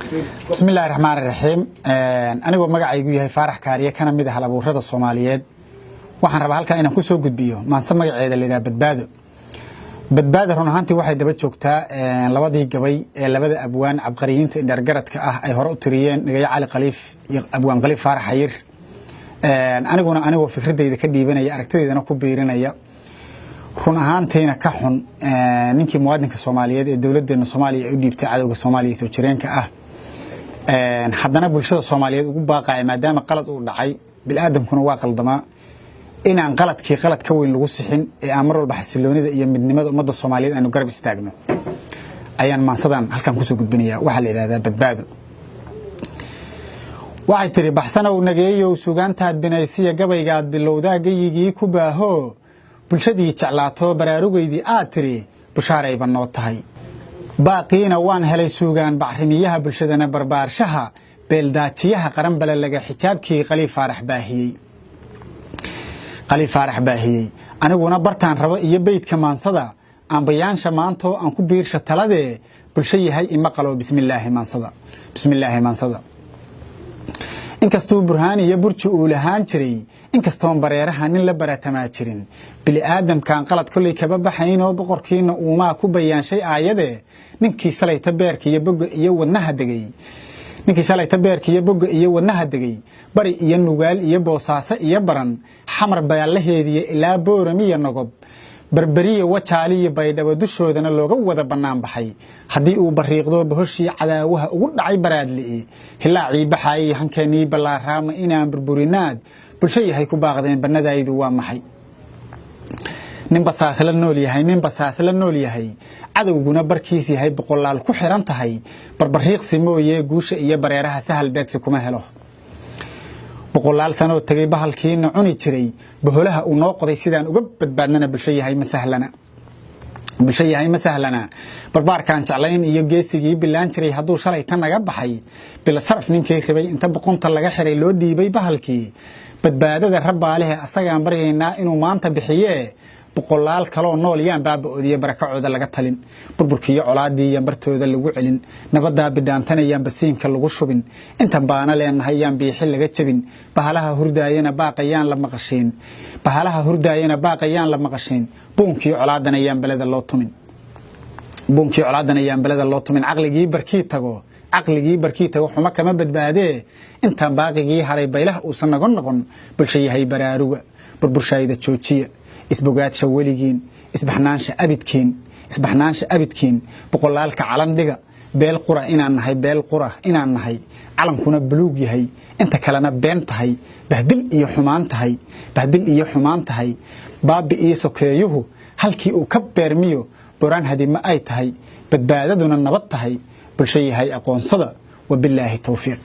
بسم الله الرحمن الرحيم أنا magacaygu yahay Faarax Kaariye kana mid ah halabuurada Soomaaliyeed waxaan rabaa halka inaan ku soo gudbiyo maanta magaceeda leeyahay badbaado run ahaantii waxay daba joogtaa labadii gabay ee labada abwaan cabqariyiinta indhargaradka ah ay hore u tiriyeen Nagaya Cali Khaliif iyo abwaan Khaliif Faarax Xayir anigoo fikradeyda ka dhiibanaya aragtideedana ku biirinaya run ahaantiina ka xun ninkii muwaadinka Soomaaliyeed ee dawladdeena Soomaaliya ay u dhiibtay cadawga Soomaaliya soo jireenka ah haddana bulshada Soomaaliyeed ugu baaqay maadaama qalad uu dhacay bil aadamkuna waa qaldama inaan qaladkii qalad ka weyn lagu sixin ee amar walba xasiloonida iyo midnimada ummadda Soomaaliyeed aanu garab istaagno ayaan maansadan halkan ku soo gudbinaya waxa la yiraahdaa badbaado waxay tiri baxsana uu nageeyo suugaantaad binaysiya gabaygaad bilowdaa gayigii ku baaho bulshadii jeclaato baraarugeydii aad tiri bushaaray banoo tahay baaqiina waan helay suugaan bacrimiyaha bulshadana barbaarshaha beeldaajiyaha qaran bala laga xijaabkii Khaliif Faarax baahiyay aniguna bartaan rabo iyo beydka maansada aan bayaansha maanto aan ku biirsha talade bulsho yahay ima qalo bismillaahi maansada inkastoo burhaan iyo burji uu lahaan jiray inkastoo bareeraha nin la baratamaa jirin bili aadamkan qalad kulli kaba baxayn oo boqorkiina uuma ku bayaanshay aayade ninkii shalayta beerka iyo bogga iyo wadnaha degay bari iyo nugaal iyo boosaaso iyo baran xamar baalaheediya ilaa booramiya nogob barbariya wajaali iyo baydhabo dushoodana looga wada banaan baxay hadii uu bariiqdo bahoshii cadaawaha ugu dhacay baraadli hilaacii baxay hankeeni balaaraama inaan burburinaad bulsho yahay ku baaqdeen banadaydu waa maxay nin basaas la nool yahay cadawguna barkiis yahay boqolaal ku xiran tahay barbariiqsi mooyee guusha iyo bareeraha sahal beegsi kuma helo boqolaal sano tagay bahalkiina cuni jiray baholaha uu noo qoday sidaan uga badbaadnana bulsho yahay ma sahlana barbaarkan jeclayn iyo geesigii bilaan jiray hadduu shalay tan naga baxay bila sharaf ninkii ribay inta boqonta laga xiray loo dhiibay bahalkii badbaadada rabbaalehe asagaan baryaynaa inuu maanta bixiye boqolaal kaloo nool yaan baabaodiye barakacooda laga talin burburkiyo colaadii yaan bartooda lagu celin nabadaa bidhaantanayaan basiinka lagu shubin intan baana leenahay yaan biixi laga jabin bahalaha hurdaayana baaqayaan la maqashiin buunkii colaadan ayaan balada loo tumin caqligii barkii tago xuma kama badbaadee intaan baaqigii haray baylaha uusan noqon bulsho yahay baraaruga burburshayda joojiya isbogaadsha weligiin isbaxnaansha abidkiin boqolaalka calan dhiga beel qura inaan nahay calankuna buluug yahay inta kalena been tahay bahdil iyo xumaan tahay baabi iyo sokeeyuhu halkii uu ka beermiyo boraan hadima ay tahay badbaadaduna nabad tahay bulsho yahay aqoonsada wabilaahi tawfiiq